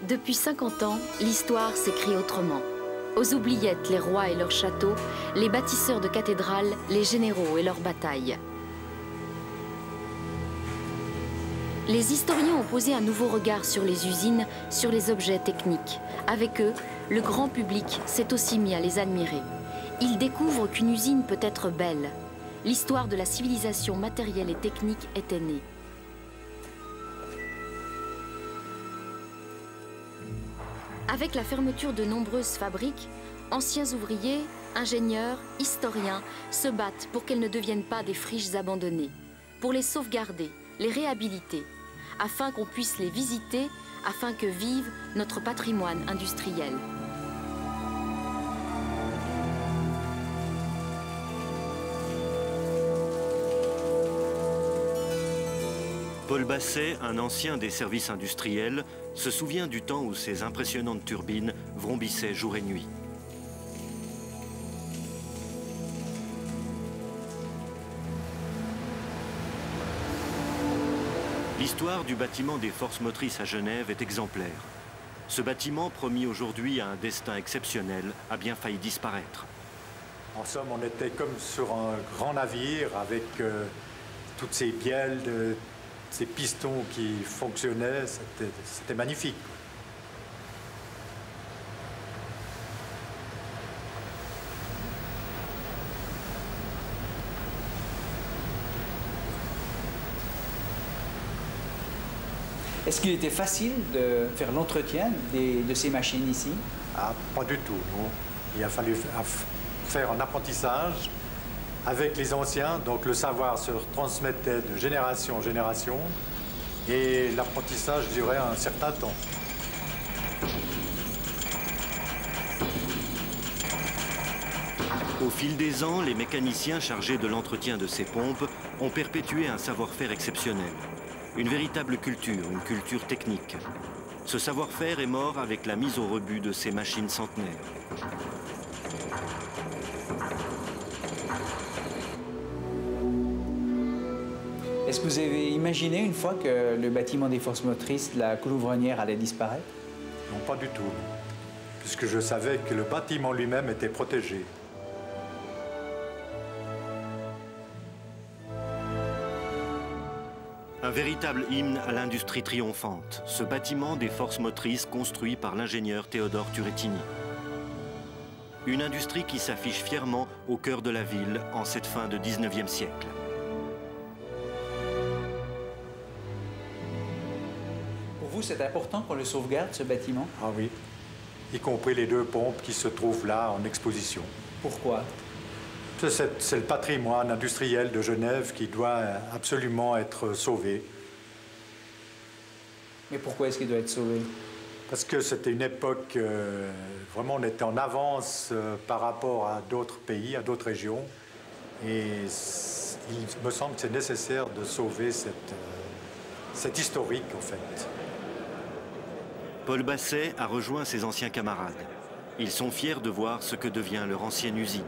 Depuis 50 ans, l'histoire s'écrit autrement. Aux oubliettes, les rois et leurs châteaux, les bâtisseurs de cathédrales, les généraux et leurs batailles. Les historiens ont posé un nouveau regard sur les usines, sur les objets techniques. Avec eux, le grand public s'est aussi mis à les admirer. Ils découvrent qu'une usine peut être belle. L'histoire de la civilisation matérielle et technique était née. Avec la fermeture de nombreuses fabriques, anciens ouvriers, ingénieurs, historiens se battent pour qu'elles ne deviennent pas des friches abandonnées, pour les sauvegarder, les réhabiliter, afin qu'on puisse les visiter, afin que vive notre patrimoine industriel. Paul Basset, un ancien des services industriels, se souvient du temps où ces impressionnantes turbines vrombissaient jour et nuit. L'histoire du bâtiment des forces motrices à Genève est exemplaire. Ce bâtiment, promis aujourd'hui à un destin exceptionnel, a bien failli disparaître. En somme, on était comme sur un grand navire avec toutes ces bielles, ces pistons qui fonctionnaient, c'était magnifique. Est-ce qu'il était facile de faire l'entretien de ces machines ici? Ah, pas du tout, non. Il a fallu faire un apprentissage avec les anciens, donc le savoir se transmettait de génération en génération et l'apprentissage durait un certain temps. Au fil des ans, les mécaniciens chargés de l'entretien de ces pompes ont perpétué un savoir-faire exceptionnel. Une véritable culture, une culture technique. Ce savoir-faire est mort avec la mise au rebut de ces machines centenaires. Est-ce que vous avez imaginé une fois que le bâtiment des forces motrices, la Coulouvronnière, allait disparaître? Non, pas du tout, puisque je savais que le bâtiment lui-même était protégé. Un véritable hymne à l'industrie triomphante, ce bâtiment des forces motrices construit par l'ingénieur Théodore Turrettini. Une industrie qui s'affiche fièrement au cœur de la ville en cette fin de 19e siècle. Pour vous, c'est important qu'on le sauvegarde, ce bâtiment? Ah oui, y compris les deux pompes qui se trouvent là en exposition. Pourquoi? C'est le patrimoine industriel de Genève qui doit absolument être sauvé. Mais pourquoi est-ce qu'il doit être sauvé? Parce que c'était une époque, vraiment on était en avance par rapport à d'autres pays, à d'autres régions. Et il me semble que c'est nécessaire de sauver cette historique en fait. Paul Basset a rejoint ses anciens camarades. Ils sont fiers de voir ce que devient leur ancienne usine.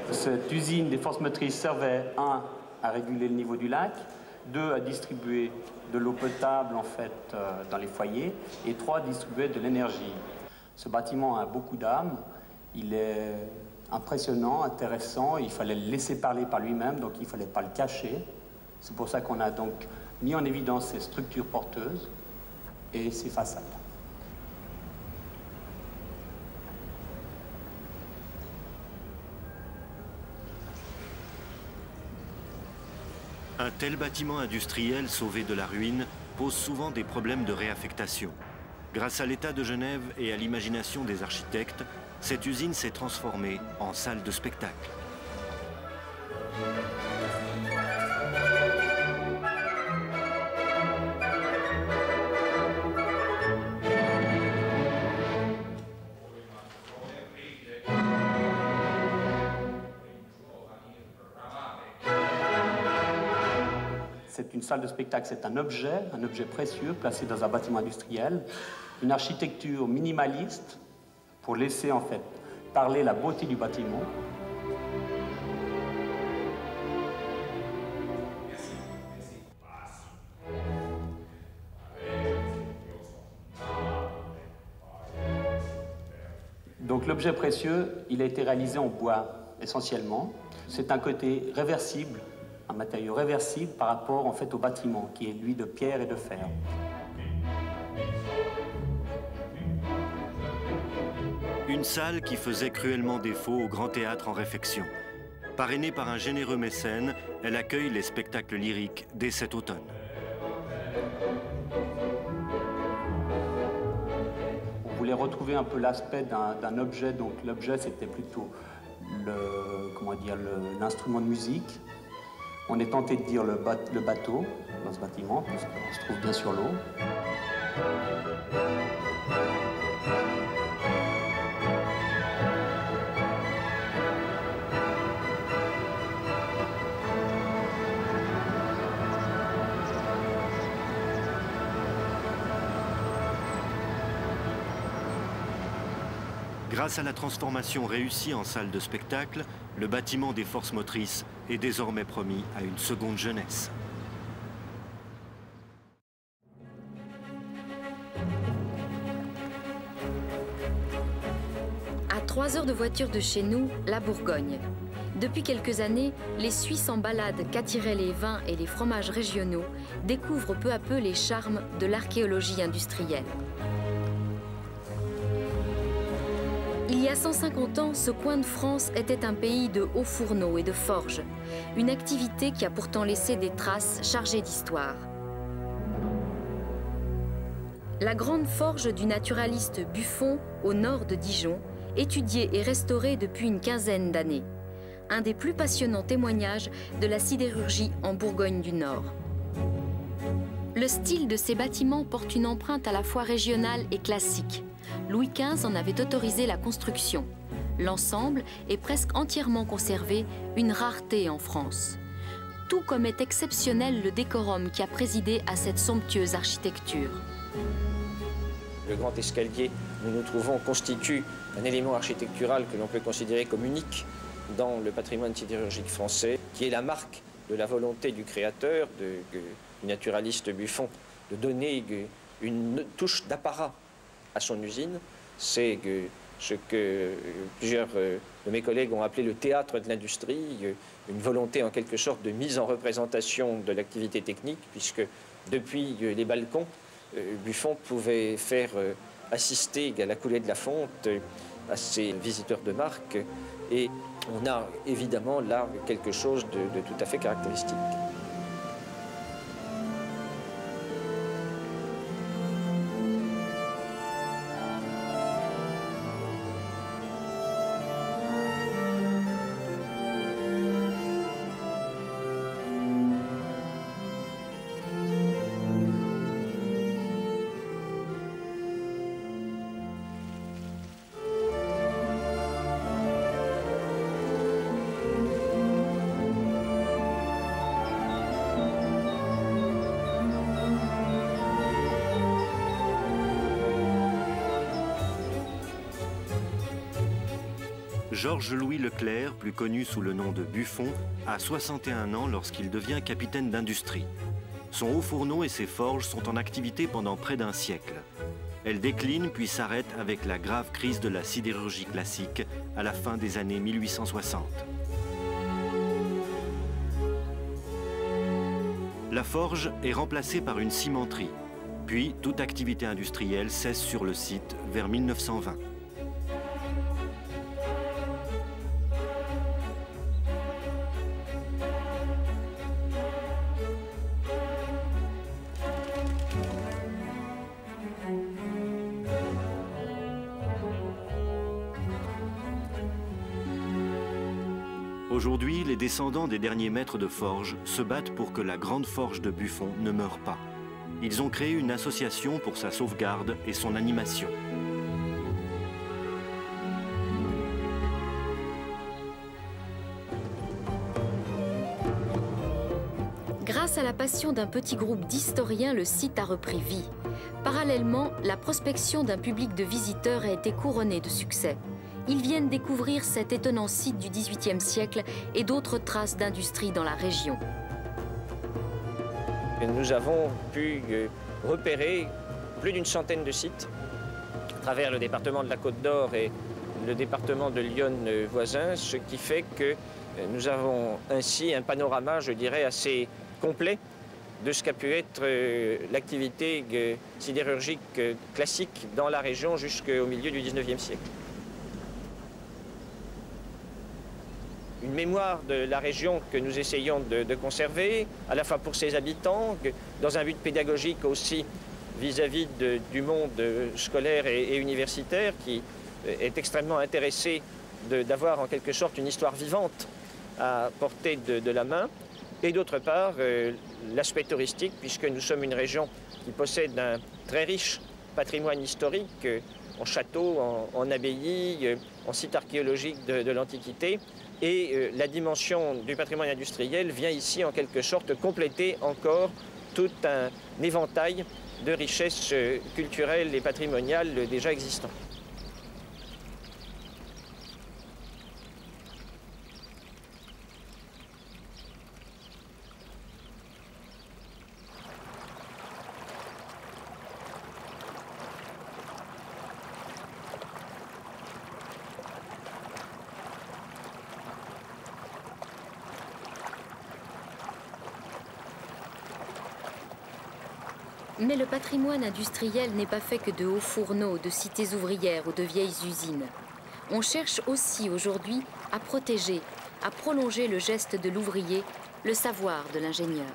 Cette usine des forces motrices servait, 1, à réguler le niveau du lac, 2, à distribuer de l'eau potable en fait, dans les foyers, et 3, à distribuer de l'énergie. Ce bâtiment a beaucoup d'âme, il est impressionnant, intéressant, il fallait le laisser parler par lui-même, donc il ne fallait pas le cacher. C'est pour ça qu'on a donc mis en évidence ces structures porteuses et ces façades. Un tel bâtiment industriel sauvé de la ruine pose souvent des problèmes de réaffectation. Grâce à l'État de Genève et à l'imagination des architectes, cette usine s'est transformée en salle de spectacle. C'est une salle de spectacle, c'est un objet précieux placé dans un bâtiment industriel, une architecture minimaliste pour laisser en fait parler la beauté du bâtiment. Donc l'objet précieux, il a été réalisé en bois essentiellement. C'est un côté réversible, un matériau réversible par rapport en fait au bâtiment qui est lui de pierre et de fer. Une salle qui faisait cruellement défaut au Grand Théâtre en réfection. Parrainée par un généreux mécène, elle accueille les spectacles lyriques dès cet automne. On voulait retrouver un peu l'aspect d'un objet, donc l'objet c'était plutôt l'instrument de musique. On est tenté de dire le bateau dans ce bâtiment, puisqu'on se trouve bien sur l'eau. Grâce à la transformation réussie en salle de spectacle, le bâtiment des forces motrices est désormais promis à une seconde jeunesse. À 3 heures de voiture de chez nous, la Bourgogne. Depuis quelques années, les Suisses en balade qu'attiraient les vins et les fromages régionaux découvrent peu à peu les charmes de l'archéologie industrielle. Il y a 150 ans, ce coin de France était un pays de hauts fourneaux et de forges, une activité qui a pourtant laissé des traces chargées d'histoire. La grande forge du naturaliste Buffon, au nord de Dijon, étudiée et restaurée depuis une quinzaine d'années. Un des plus passionnants témoignages de la sidérurgie en Bourgogne du Nord. Le style de ces bâtiments porte une empreinte à la fois régionale et classique. Louis XV en avait autorisé la construction. L'ensemble est presque entièrement conservé, une rareté en France. Tout comme est exceptionnel le décorum qui a présidé à cette somptueuse architecture. Le grand escalier où nous nous trouvons constitue un élément architectural que l'on peut considérer comme unique dans le patrimoine sidérurgique français, qui est la marque de la volonté du créateur, du naturaliste Buffon, de donner une touche d'apparat à son usine. C'est ce que plusieurs de mes collègues ont appelé le théâtre de l'industrie, une volonté en quelque sorte de mise en représentation de l'activité technique, puisque depuis les balcons, Buffon pouvait faire assister à la coulée de la fonte à ses visiteurs de marque, et on a évidemment là quelque chose de tout à fait caractéristique. Georges-Louis Leclerc, plus connu sous le nom de Buffon, a 61 ans lorsqu'il devient capitaine d'industrie. Son haut fourneau et ses forges sont en activité pendant près d'un siècle. Elles déclinent puis s'arrêtent avec la grave crise de la sidérurgie classique à la fin des années 1860. La forge est remplacée par une cimenterie, puis toute activité industrielle cesse sur le site vers 1920. Aujourd'hui, les descendants des derniers maîtres de forge se battent pour que la grande forge de Buffon ne meure pas. Ils ont créé une association pour sa sauvegarde et son animation. Grâce à la passion d'un petit groupe d'historiens, le site a repris vie. Parallèlement, la prospection d'un public de visiteurs a été couronnée de succès. Ils viennent découvrir cet étonnant site du XVIIIe siècle et d'autres traces d'industrie dans la région. Nous avons pu repérer plus d'une centaine de sites à travers le département de la Côte d'Or et le département de l'Yonne voisin, ce qui fait que nous avons ainsi un panorama, je dirais, assez complet de ce qu'a pu être l'activité sidérurgique classique dans la région jusqu'au milieu du XIXe siècle. Une mémoire de la région que nous essayons de conserver, à la fois pour ses habitants, dans un but pédagogique aussi vis-à-vis du monde scolaire et universitaire qui est extrêmement intéressé d'avoir en quelque sorte une histoire vivante à portée de la main. Et d'autre part, l'aspect touristique, puisque nous sommes une région qui possède un très riche patrimoine historique en châteaux, en abbayes, en sites archéologiques de l'Antiquité. Et la dimension du patrimoine industriel vient ici en quelque sorte compléter encore tout un éventail de richesses culturelles et patrimoniales déjà existantes. Mais le patrimoine industriel n'est pas fait que de hauts fourneaux, de cités ouvrières ou de vieilles usines. On cherche aussi aujourd'hui à protéger, à prolonger le geste de l'ouvrier, le savoir de l'ingénieur.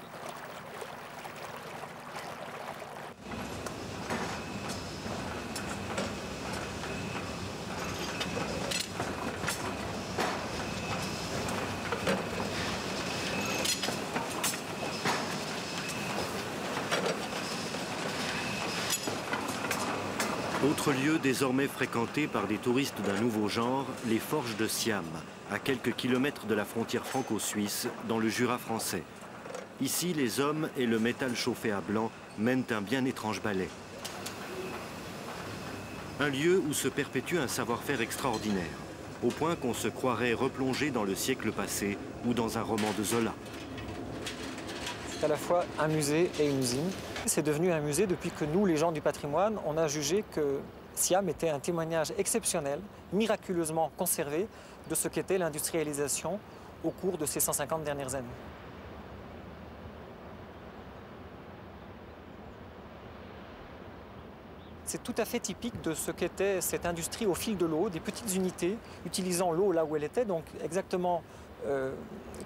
Autre lieu désormais fréquenté par des touristes d'un nouveau genre, les forges de Siam, à quelques kilomètres de la frontière franco-suisse, dans le Jura français. Ici, les hommes et le métal chauffé à blanc mènent un bien étrange ballet. Un lieu où se perpétue un savoir-faire extraordinaire, au point qu'on se croirait replongé dans le siècle passé ou dans un roman de Zola. C'est à la fois un musée et une usine. C'est devenu un musée depuis que nous, les gens du patrimoine, on a jugé que Siam était un témoignage exceptionnel, miraculeusement conservé, de ce qu'était l'industrialisation au cours de ces 150 dernières années. C'est tout à fait typique de ce qu'était cette industrie au fil de l'eau, des petites unités utilisant l'eau là où elle était, donc exactement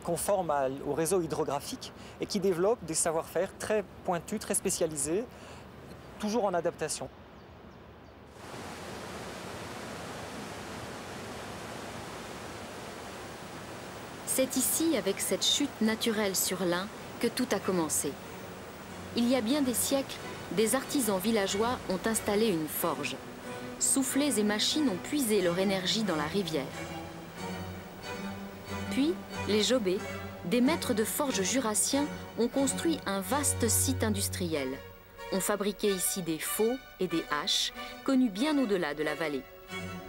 conforme au réseau hydrographique et qui développe des savoir-faire très pointus, très spécialisés, toujours en adaptation. C'est ici, avec cette chute naturelle sur l'Ain, que tout a commencé. Il y a bien des siècles, des artisans villageois ont installé une forge. Soufflets et machines ont puisé leur énergie dans la rivière. Puis, les Jobés, des maîtres de forge jurassiens, ont construit un vaste site industriel. On fabriquait ici des faux et des haches, connus bien au-delà de la vallée.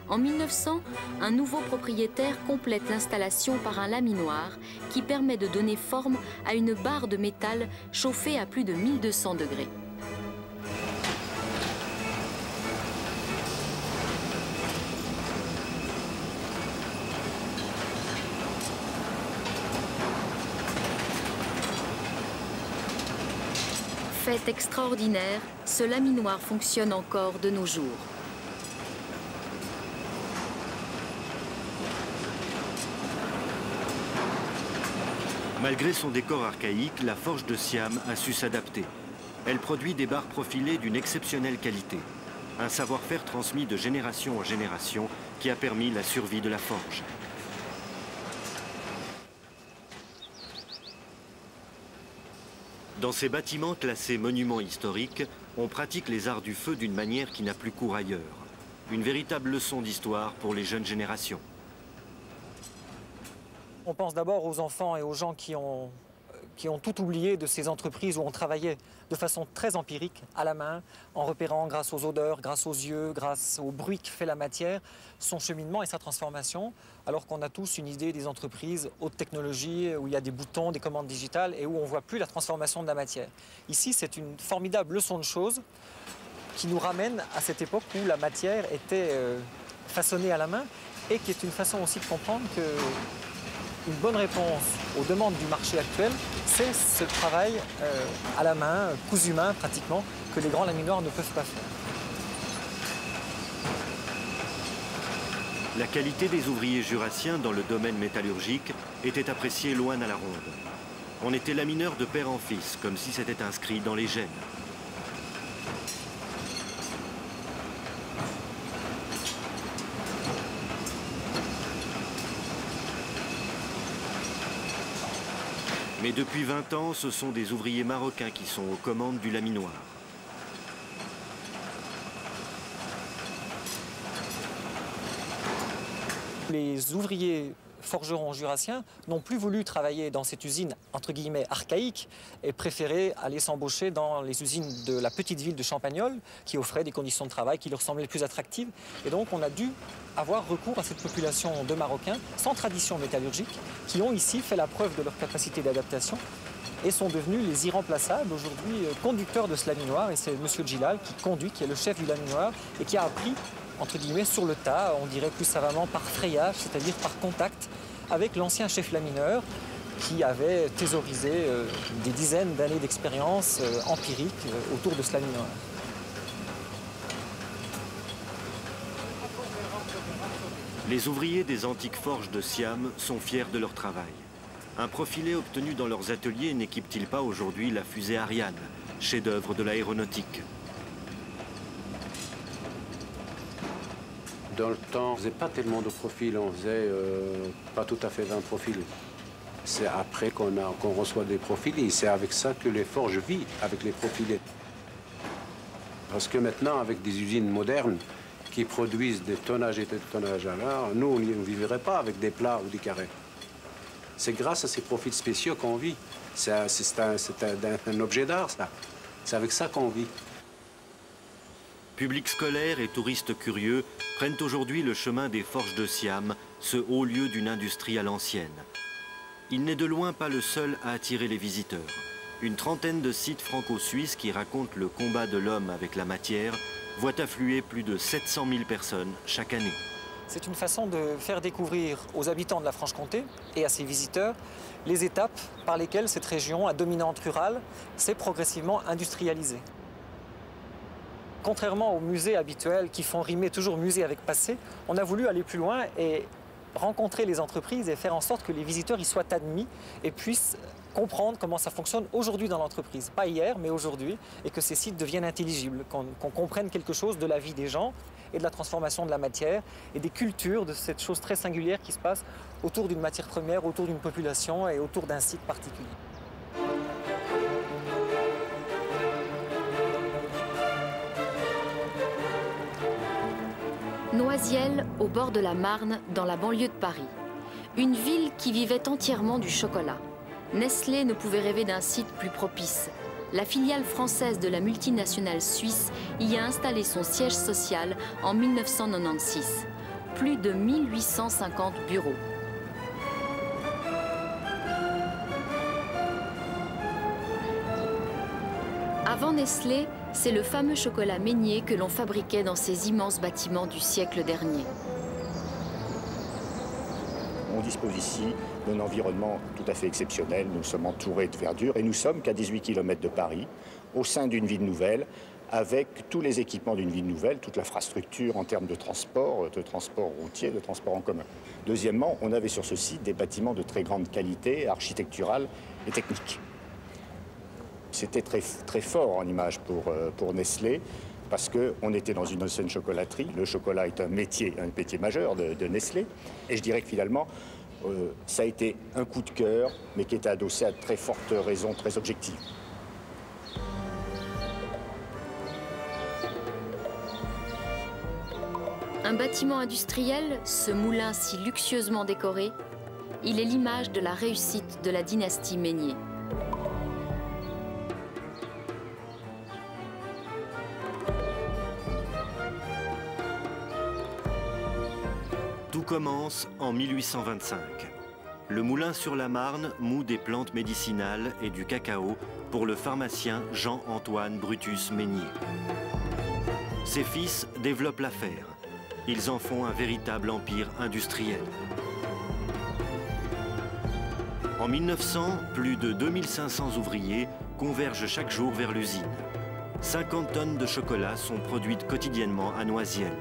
En 1900, un nouveau propriétaire complète l'installation par un laminoir qui permet de donner forme à une barre de métal chauffée à plus de 1200 degrés. Fait extraordinaire, ce laminoir fonctionne encore de nos jours. Malgré son décor archaïque, la forge de Siam a su s'adapter. Elle produit des barres profilées d'une exceptionnelle qualité. Un savoir-faire transmis de génération en génération qui a permis la survie de la forge. Dans ces bâtiments classés monuments historiques, on pratique les arts du feu d'une manière qui n'a plus cours ailleurs. Une véritable leçon d'histoire pour les jeunes générations. On pense d'abord aux enfants et aux gens qui ont tout oublié de ces entreprises où on travaillait de façon très empirique, à la main, en repérant grâce aux odeurs, grâce aux yeux, grâce au bruit que fait la matière, son cheminement et sa transformation, alors qu'on a tous une idée des entreprises haute technologie, où il y a des boutons, des commandes digitales et où on ne voit plus la transformation de la matière. Ici, c'est une formidable leçon de choses qui nous ramène à cette époque où la matière était façonnée à la main et qui est une façon aussi de comprendre que une bonne réponse aux demandes du marché actuel, c'est ce travail à la main, cousu main pratiquement, que les grands laminoirs ne peuvent pas faire. La qualité des ouvriers jurassiens dans le domaine métallurgique était appréciée loin à la ronde. On était lamineur de père en fils, comme si c'était inscrit dans les gènes. Mais depuis 20 ans, ce sont des ouvriers marocains qui sont aux commandes du laminoir. Les ouvriers forgerons jurassiens n'ont plus voulu travailler dans cette usine entre guillemets archaïque et préféré aller s'embaucher dans les usines de la petite ville de Champagnole qui offraient des conditions de travail qui leur semblaient plus attractives. Et donc on a dû avoir recours à cette population de Marocains sans tradition métallurgique qui ont ici fait la preuve de leur capacité d'adaptation et sont devenus les irremplaçables aujourd'hui conducteurs de ce laminoir. Et c'est M. Djilal qui conduit, qui est le chef du laminoir et qui a appris entre guillemets sur le tas, on dirait plus savamment par frayage, c'est-à-dire par contact avec l'ancien chef lamineur qui avait thésaurisé des dizaines d'années d'expérience empirique autour de ce laminoir. Les ouvriers des antiques forges de Siam sont fiers de leur travail. Un profilé obtenu dans leurs ateliers n'équipe-t-il pas aujourd'hui la fusée Ariane, chef-d'œuvre de l'aéronautique? Dans le temps, on ne faisait pas tellement de profils, on faisait pas tout à fait 20 profils. C'est après qu'on reçoit des profils et c'est avec ça que les forges vivent, avec les profilés. Parce que maintenant, avec des usines modernes qui produisent des tonnages et des tonnages à l'heure, nous, on ne vivrait pas avec des plats ou des carrés. C'est grâce à ces profils spéciaux qu'on vit. C'est un objet d'art, ça. C'est avec ça qu'on vit. Publics scolaires et touristes curieux prennent aujourd'hui le chemin des forges de Siam, ce haut lieu d'une industrie à l'ancienne. Il n'est de loin pas le seul à attirer les visiteurs. Une trentaine de sites franco-suisses qui racontent le combat de l'homme avec la matière voient affluer plus de 700 000 personnes chaque année. C'est une façon de faire découvrir aux habitants de la Franche-Comté et à ses visiteurs les étapes par lesquelles cette région à dominante rurale s'est progressivement industrialisée. Contrairement aux musées habituels qui font rimer toujours musée avec passé, on a voulu aller plus loin et rencontrer les entreprises et faire en sorte que les visiteurs y soient admis et puissent comprendre comment ça fonctionne aujourd'hui dans l'entreprise. Pas hier, mais aujourd'hui, et que ces sites deviennent intelligibles, qu'on comprenne quelque chose de la vie des gens et de la transformation de la matière et des cultures, de cette chose très singulière qui se passe autour d'une matière première, autour d'une population et autour d'un site particulier. Noisiel, au bord de la Marne, dans la banlieue de Paris. Une ville qui vivait entièrement du chocolat. Nestlé ne pouvait rêver d'un site plus propice. La filiale française de la multinationale suisse y a installé son siège social en 1996. Plus de 1850 bureaux. Avant Nestlé, c'est le fameux chocolat Meignier que l'on fabriquait dans ces immenses bâtiments du siècle dernier. On dispose ici d'un environnement tout à fait exceptionnel. Nous sommes entourés de verdure et nous sommes qu'à 18 km de Paris, au sein d'une ville nouvelle, avec tous les équipements d'une ville nouvelle, toute l'infrastructure en termes de transport routier, de transport en commun. Deuxièmement, on avait sur ce site des bâtiments de très grande qualité architecturale et technique. C'était très fort en image pour Nestlé, parce qu'on était dans une ancienne chocolaterie. Le chocolat est un métier majeur de Nestlé. Et je dirais que finalement, ça a été un coup de cœur, mais qui était adossé à de très fortes raisons, très objectives. Un bâtiment industriel, ce moulin si luxueusement décoré, il est l'image de la réussite de la dynastie Meignier. Tout commence en 1825. Le moulin sur la Marne moud des plantes médicinales et du cacao pour le pharmacien Jean-Antoine Brutus Meignier. Ses fils développent l'affaire. Ils en font un véritable empire industriel. En 1900, plus de 2500 ouvriers convergent chaque jour vers l'usine. 50 tonnes de chocolat sont produites quotidiennement à Noisiel.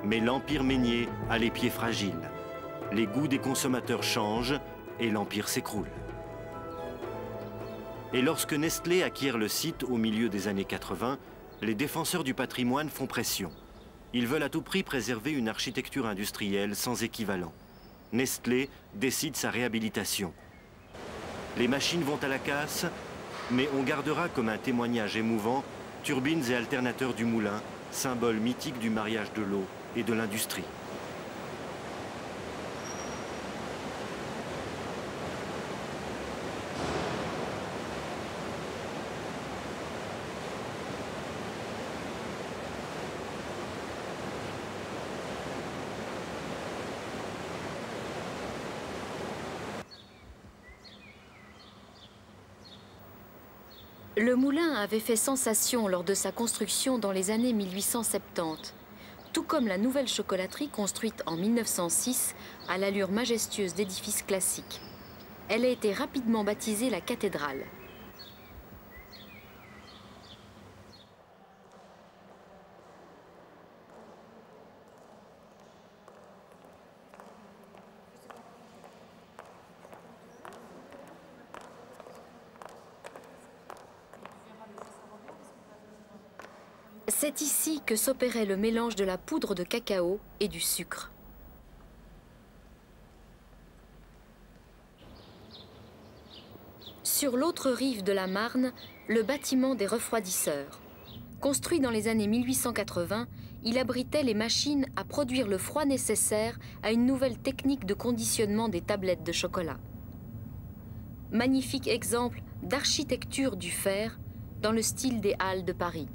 Mais l'empire meunier a les pieds fragiles. Les goûts des consommateurs changent et l'empire s'écroule. Et lorsque Nestlé acquiert le site au milieu des années 80, les défenseurs du patrimoine font pression. Ils veulent à tout prix préserver une architecture industrielle sans équivalent. Nestlé décide sa réhabilitation. Les machines vont à la casse, mais on gardera comme un témoignage émouvant turbines et alternateurs du moulin, symbole mythique du mariage de l'eau et de l'industrie. Le moulin avait fait sensation lors de sa construction dans les années 1870, tout comme la nouvelle chocolaterie construite en 1906 à l'allure majestueuse d'édifices classiques. Elle a été rapidement baptisée la cathédrale. C'est ici que s'opérait le mélange de la poudre de cacao et du sucre. Sur l'autre rive de la Marne, le bâtiment des refroidisseurs. Construit dans les années 1880, il abritait les machines à produire le froid nécessaire à une nouvelle technique de conditionnement des tablettes de chocolat. Magnifique exemple d'architecture du fer dans le style des Halles de Paris.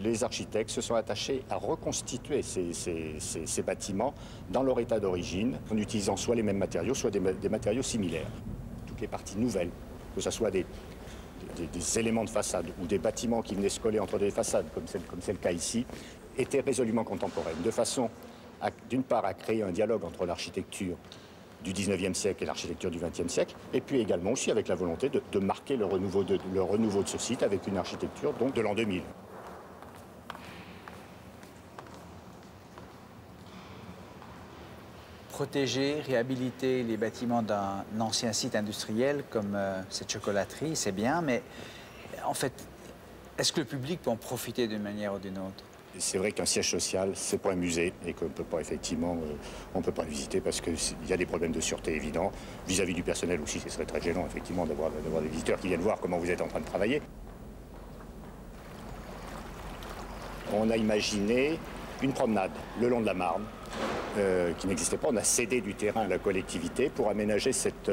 Les architectes se sont attachés à reconstituer ces bâtiments dans leur état d'origine, en utilisant soit les mêmes matériaux, soit des matériaux similaires. Toutes les parties nouvelles, que ce soit des éléments de façade ou des bâtiments qui venaient se coller entre des façades, comme c'est le cas ici, étaient résolument contemporaines, de façon, d'une part, à créer un dialogue entre l'architecture du 19e siècle et l'architecture du 20e siècle, et puis également aussi avec la volonté de marquer le renouveau de ce site avec une architecture donc, de l'an 2000. Protéger, réhabiliter les bâtiments d'un ancien site industriel comme cette chocolaterie, c'est bien, mais en fait, est-ce que le public peut en profiter d'une manière ou d'une autre? C'est vrai qu'un siège social, c'est pas un musée et qu'on peut pas effectivement, on peut pas le visiter parce qu'il y a des problèmes de sûreté évidents. Vis-à-vis du personnel aussi, ce serait très gênant effectivement d'avoir des visiteurs qui viennent voir comment vous êtes en train de travailler. On a imaginé une promenade le long de la Marne, qui n'existait pas. On a cédé du terrain à la collectivité pour aménager cette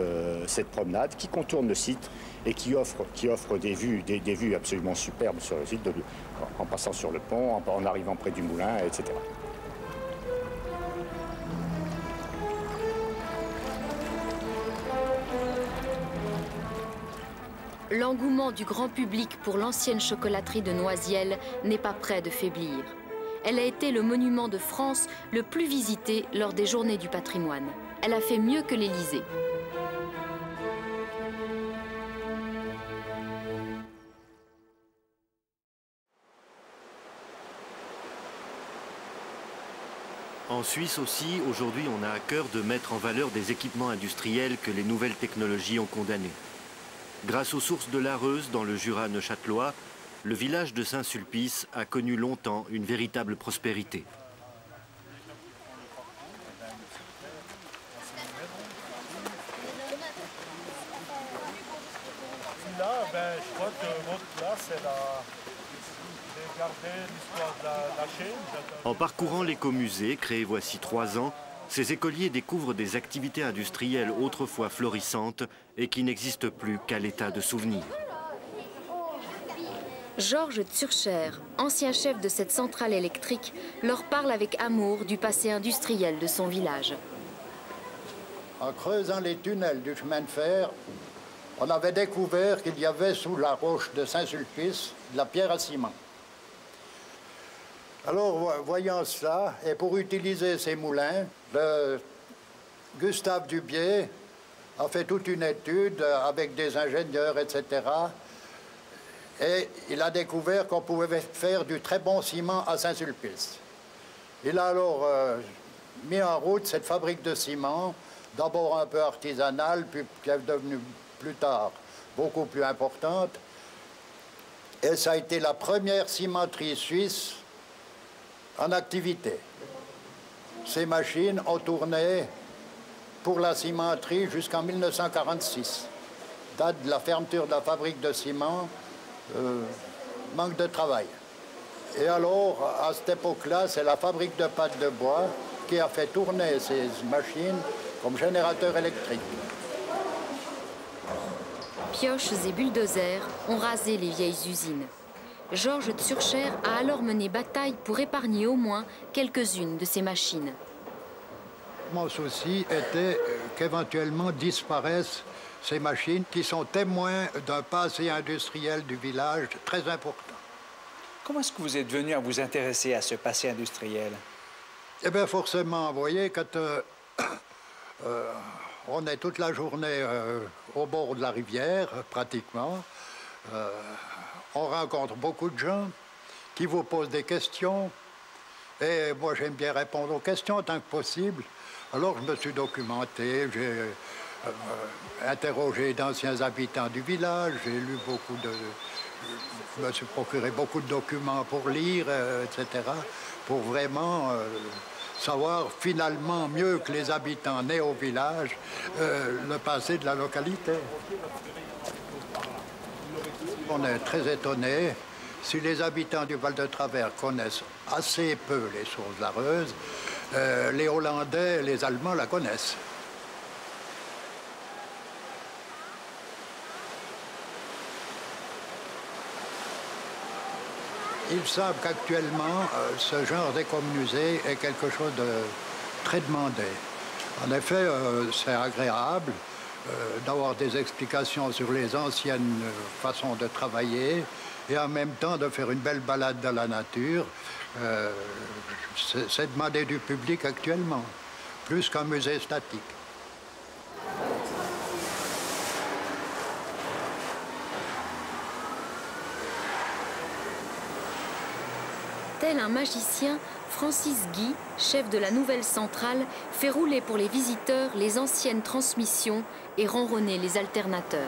promenade qui contourne le site et qui offre des vues absolument superbes sur le site, en passant sur le pont, en arrivant près du moulin, etc. L'engouement du grand public pour l'ancienne chocolaterie de Noisiel n'est pas près de faiblir. Elle a été le monument de France le plus visité lors des Journées du patrimoine. Elle a fait mieux que l'Élysée. En Suisse aussi, aujourd'hui, on a à cœur de mettre en valeur des équipements industriels que les nouvelles technologies ont condamnés. Grâce aux sources de l'Areuse dans le Jura neuchâtelois, le village de Saint-Sulpice a connu longtemps une véritable prospérité. Là, je crois que votre place, c'est de garder l'histoire de la chaîne. En parcourant l'écomusée, créé voici 3 ans, ces écoliers découvrent des activités industrielles autrefois florissantes et qui n'existent plus qu'à l'état de souvenir. Georges Zürcher, ancien chef de cette centrale électrique, leur parle avec amour du passé industriel de son village. En creusant les tunnels du chemin de fer, on avait découvert qu'il y avait sous la roche de Saint-Sulpice de la pierre à ciment. Alors, voyant cela, et pour utiliser ces moulins, Gustave Dubié a fait toute une étude avec des ingénieurs, etc. Et il a découvert qu'on pouvait faire du très bon ciment à Saint-Sulpice. Il a alors mis en route cette fabrique de ciment, d'abord un peu artisanale, puis qui est devenue plus tard beaucoup plus importante. Et ça a été la première cimenterie suisse en activité. Ces machines ont tourné pour la cimenterie jusqu'en 1946. Date de la fermeture de la fabrique de ciment, manque de travail. Et alors, à cette époque-là, c'est la fabrique de pâtes de bois qui a fait tourner ces machines comme générateur électrique. Pioches et bulldozers ont rasé les vieilles usines. Georges Zürcher a alors mené bataille pour épargner au moins quelques-unes de ces machines. Mon souci était qu'éventuellement disparaissent ces machines qui sont témoins d'un passé industriel du village très important. Comment est-ce que vous êtes venu à vous intéresser à ce passé industriel? Eh bien, forcément, vous voyez, quand on est toute la journée au bord de la rivière, pratiquement, on rencontre beaucoup de gens qui vous posent des questions. Et moi, j'aime bien répondre aux questions tant que possible. Alors, je me suis documenté, j'ai interrogé d'anciens habitants du village, j'ai lu beaucoup de... Je me suis procuré beaucoup de documents pour lire, etc., pour vraiment savoir finalement mieux que les habitants nés au village le passé de la localité. On est très étonnés. Si les habitants du Val-de-Travers connaissent assez peu les sources d'Arreuse, les Hollandais et les Allemands la connaissent. Ils savent qu'actuellement, ce genre d'écomusée est quelque chose de très demandé. En effet, c'est agréable d'avoir des explications sur les anciennes façons de travailler et en même temps de faire une belle balade dans la nature. C'est demandé du public actuellement, plus qu'un musée statique. Tel un magicien, Francis Guy, chef de la nouvelle centrale, fait rouler pour les visiteurs les anciennes transmissions et ronronner les alternateurs.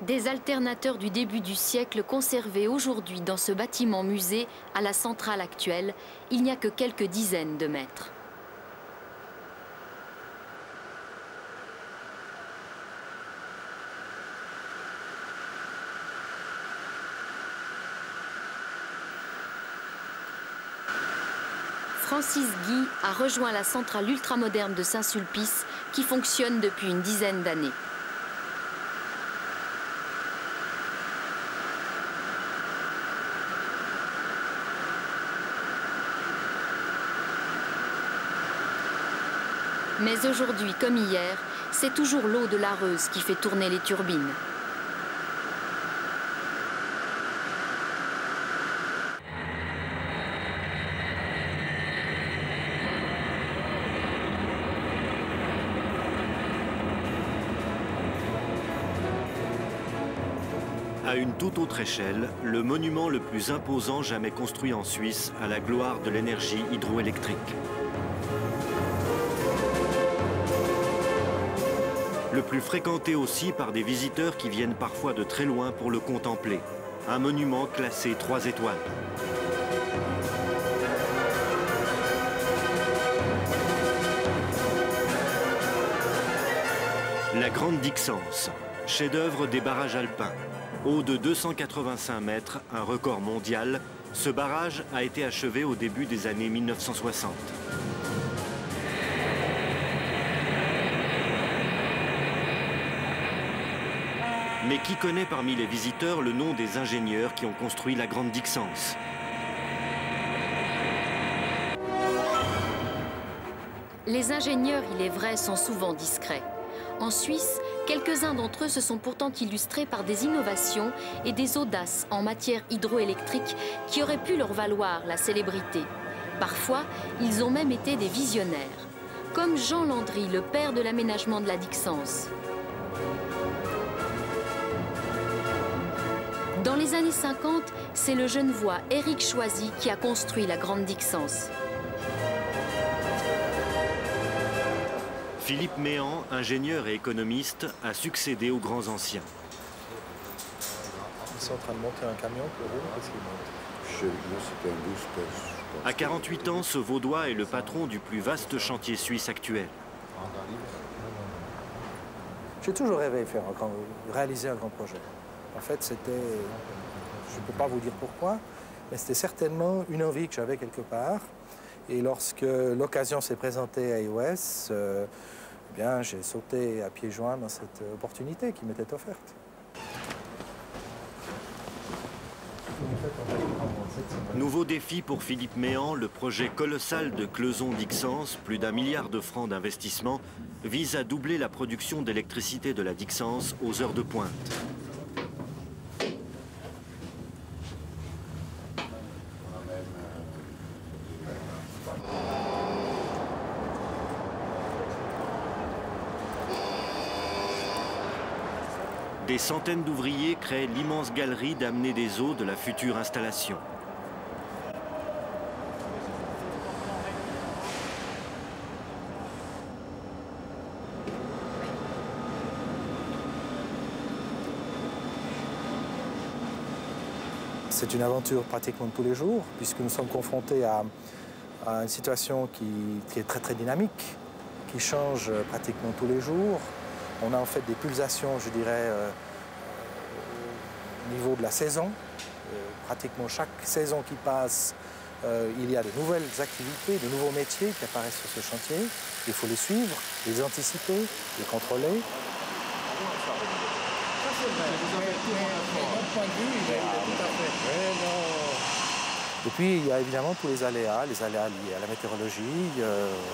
Des alternateurs du début du siècle conservés aujourd'hui dans ce bâtiment musée à la centrale actuelle, il n'y a que quelques dizaines de mètres. Francis Guy a rejoint la centrale ultramoderne de Saint-Sulpice qui fonctionne depuis une dizaine d'années. Mais aujourd'hui, comme hier, c'est toujours l'eau de l'Areuse qui fait tourner les turbines. À une toute autre échelle, le monument le plus imposant jamais construit en Suisse à la gloire de l'énergie hydroélectrique. Le plus fréquenté aussi par des visiteurs qui viennent parfois de très loin pour le contempler. Un monument classé 3 étoiles. La Grande Dixence, chef-d'œuvre des barrages alpins. Haut de 285 mètres, un record mondial, ce barrage a été achevé au début des années 1960. Mais qui connaît parmi les visiteurs le nom des ingénieurs qui ont construit la Grande Dixence? Les ingénieurs, il est vrai, sont souvent discrets. En Suisse, quelques-uns d'entre eux se sont pourtant illustrés par des innovations et des audaces en matière hydroélectrique qui auraient pu leur valoir la célébrité. Parfois, ils ont même été des visionnaires, comme Jean Landry, le père de l'aménagement de la Dixence. Dans les années 50, c'est le Genevois Éric Choisy qui a construit la Grande Dixence. Philippe Méhan, ingénieur et économiste, a succédé aux grands anciens. Ils sont en train de monter un camion pour eux. C'était un booster. À 48 ans, ce Vaudois est le patron du plus vaste chantier suisse actuel. J'ai toujours rêvé de réaliser un grand projet. En fait, c'était, je ne peux pas vous dire pourquoi, mais c'était certainement une envie que j'avais quelque part. Et lorsque l'occasion s'est présentée à EOS, bien, j'ai sauté à pieds joints dans cette opportunité qui m'était offerte. Nouveau défi pour Philippe Méhan, le projet colossal de Cleuson-Dixence, plus d'1 milliard de francs d'investissement, vise à doubler la production d'électricité de la Dixence aux heures de pointe. Des centaines d'ouvriers créent l'immense galerie d'amener des eaux de la future installation. C'est une aventure pratiquement tous les jours, puisque nous sommes confrontés à une situation qui est très très dynamique, qui change pratiquement tous les jours. On a en fait des pulsations, je dirais, au niveau de la saison. Pratiquement chaque saison qui passe, il y a de nouvelles activités, de nouveaux métiers qui apparaissent sur ce chantier. Il faut les suivre, les anticiper, les contrôler. Et puis, il y a évidemment tous les aléas liés à la météorologie,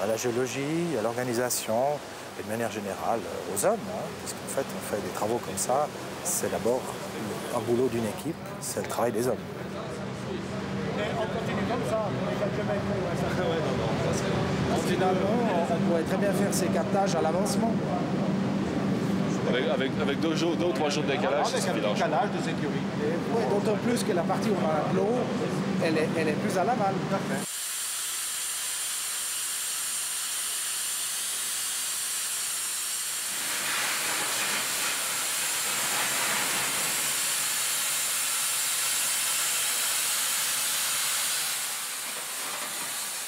à la géologie, à l'organisation, et de manière générale aux hommes. Puisqu'en fait, on fait des travaux comme ça, c'est d'abord un boulot d'une équipe, c'est le travail des hommes. Mais on continue comme ça, pour les quelques mètres. Finalement, on pourrait très bien faire ces captages à l'avancement. Avec 2 ou 3 jours de décalage, c'est suffisant. Avec un décalage de sécurité. Oui, d'autant plus que la partie où on a l'eau, elle est plus à l'aval.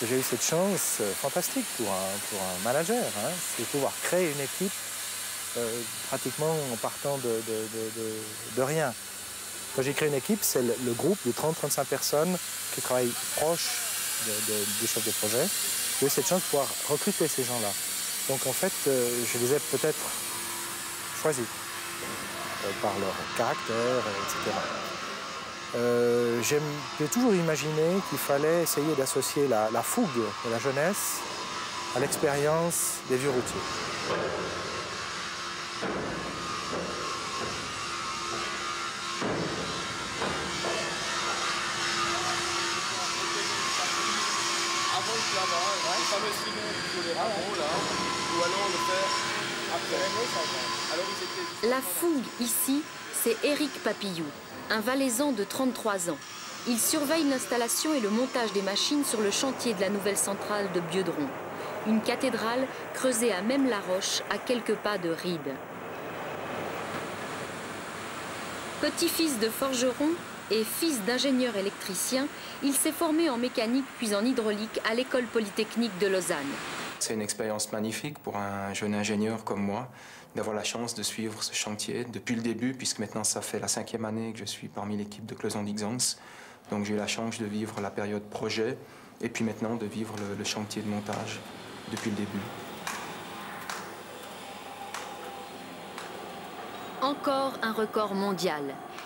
J'ai eu cette chance fantastique pour un manager, c'est de pouvoir créer une équipe pratiquement en partant de rien. Quand j'ai créé une équipe, c'est le groupe de 30-35 personnes qui travaillent proche du chef de projet. J'ai eu cette chance de pouvoir recruter ces gens-là. Donc en fait, je les ai peut-être choisis par leur caractère, etc. J'ai toujours imaginé qu'il fallait essayer d'associer la fougue de la jeunesse à l'expérience des vieux routiers. La fougue ici, c'est Éric Papillou, un valaisan de 33 ans. Il surveille l'installation et le montage des machines sur le chantier de la nouvelle centrale de Bieudron. Une cathédrale creusée à Même-la-Roche, à quelques pas de Ried. Petit-fils de forgeron et fils d'ingénieur électricien, il s'est formé en mécanique puis en hydraulique à l'école polytechnique de Lausanne. C'est une expérience magnifique pour un jeune ingénieur comme moi d'avoir la chance de suivre ce chantier depuis le début, puisque maintenant ça fait la 5e année que je suis parmi l'équipe de Closon-Dixons. Donc j'ai eu la chance de vivre la période projet et puis maintenant de vivre le chantier de montage depuis le début. Encore un record mondial.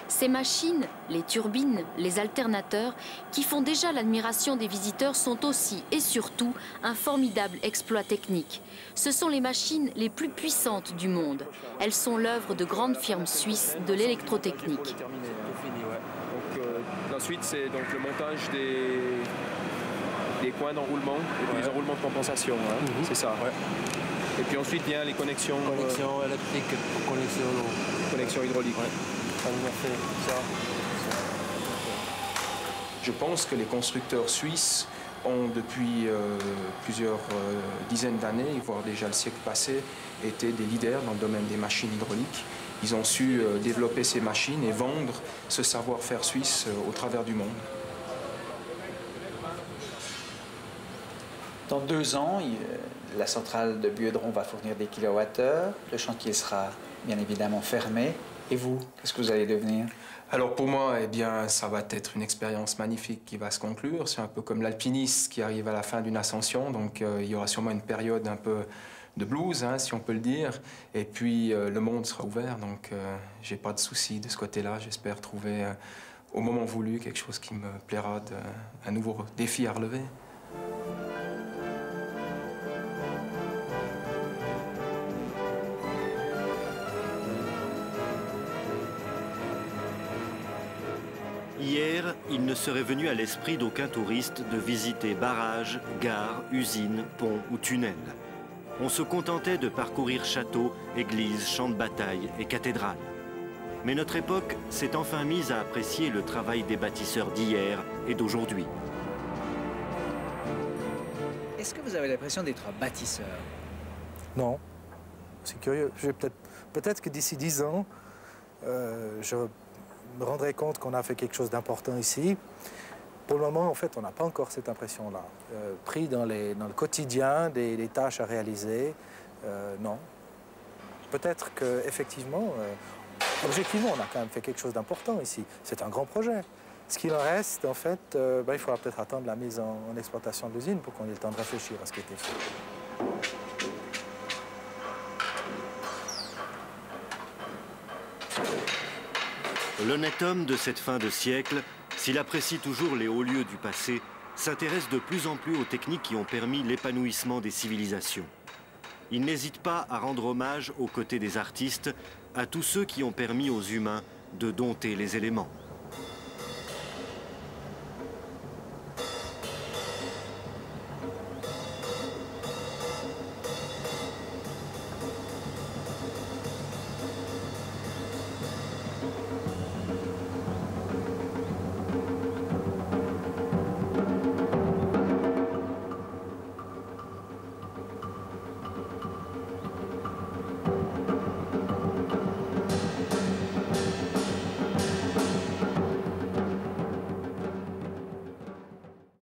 Ces machines, les turbines, les alternateurs, qui font déjà l'admiration des visiteurs, sont aussi et surtout un formidable exploit technique. Ce sont les machines les plus puissantes du monde. Elles sont l'œuvre de grandes firmes suisses de l'électrotechnique. Ensuite, c'est donc le montage des coins d'enroulement et puis les enroulements de compensation. Hein. C'est ça. Ouais. Et puis ensuite vient les connexions. Connexion électrique, connexion hydraulique. Ouais. Ça nous a fait ça. Je pense que les constructeurs suisses ont depuis plusieurs dizaines d'années, voire déjà le siècle passé, été des leaders dans le domaine des machines hydrauliques. Ils ont su développer ces machines et vendre ce savoir-faire suisse au travers du monde. Dans 2 ans, la centrale de Buedron va fournir des kilowattheures. Le chantier sera bien évidemment fermé. Et vous, qu'est-ce que vous allez devenir? Alors pour moi, eh bien, ça va être une expérience magnifique qui va se conclure. C'est un peu comme l'alpiniste qui arrive à la fin d'une ascension. Donc il y aura sûrement une période un peu de blues, hein, si on peut le dire. Et puis le monde sera ouvert. Donc j'ai pas de soucis de ce côté-là. J'espère trouver au moment voulu quelque chose qui me plaira, un nouveau défi à relever. Hier, il ne serait venu à l'esprit d'aucun touriste de visiter barrages, gares, usines, ponts ou tunnels. On se contentait de parcourir châteaux, églises, champs de bataille et cathédrales. Mais notre époque s'est enfin mise à apprécier le travail des bâtisseurs d'hier et d'aujourd'hui. Est-ce que vous avez l'impression d'être un bâtisseur? Non. C'est curieux. Peut-être que d'ici 10 ans, je me rendrai compte qu'on a fait quelque chose d'important ici. Pour le moment, en fait, on n'a pas encore cette impression-là. Pris dans le quotidien des tâches à réaliser, non. Peut-être qu'effectivement, objectivement, on a quand même fait quelque chose d'important ici. C'est un grand projet. Ce qu'il en reste, en fait, il faudra peut-être attendre la mise en exploitation de l'usine pour qu'on ait le temps de réfléchir à ce qui a été fait. L'honnête homme de cette fin de siècle, s'il apprécie toujours les hauts lieux du passé, s'intéresse de plus en plus aux techniques qui ont permis l'épanouissement des civilisations. Il n'hésite pas à rendre hommage aux côtés des artistes à tous ceux qui ont permis aux humains de dompter les éléments.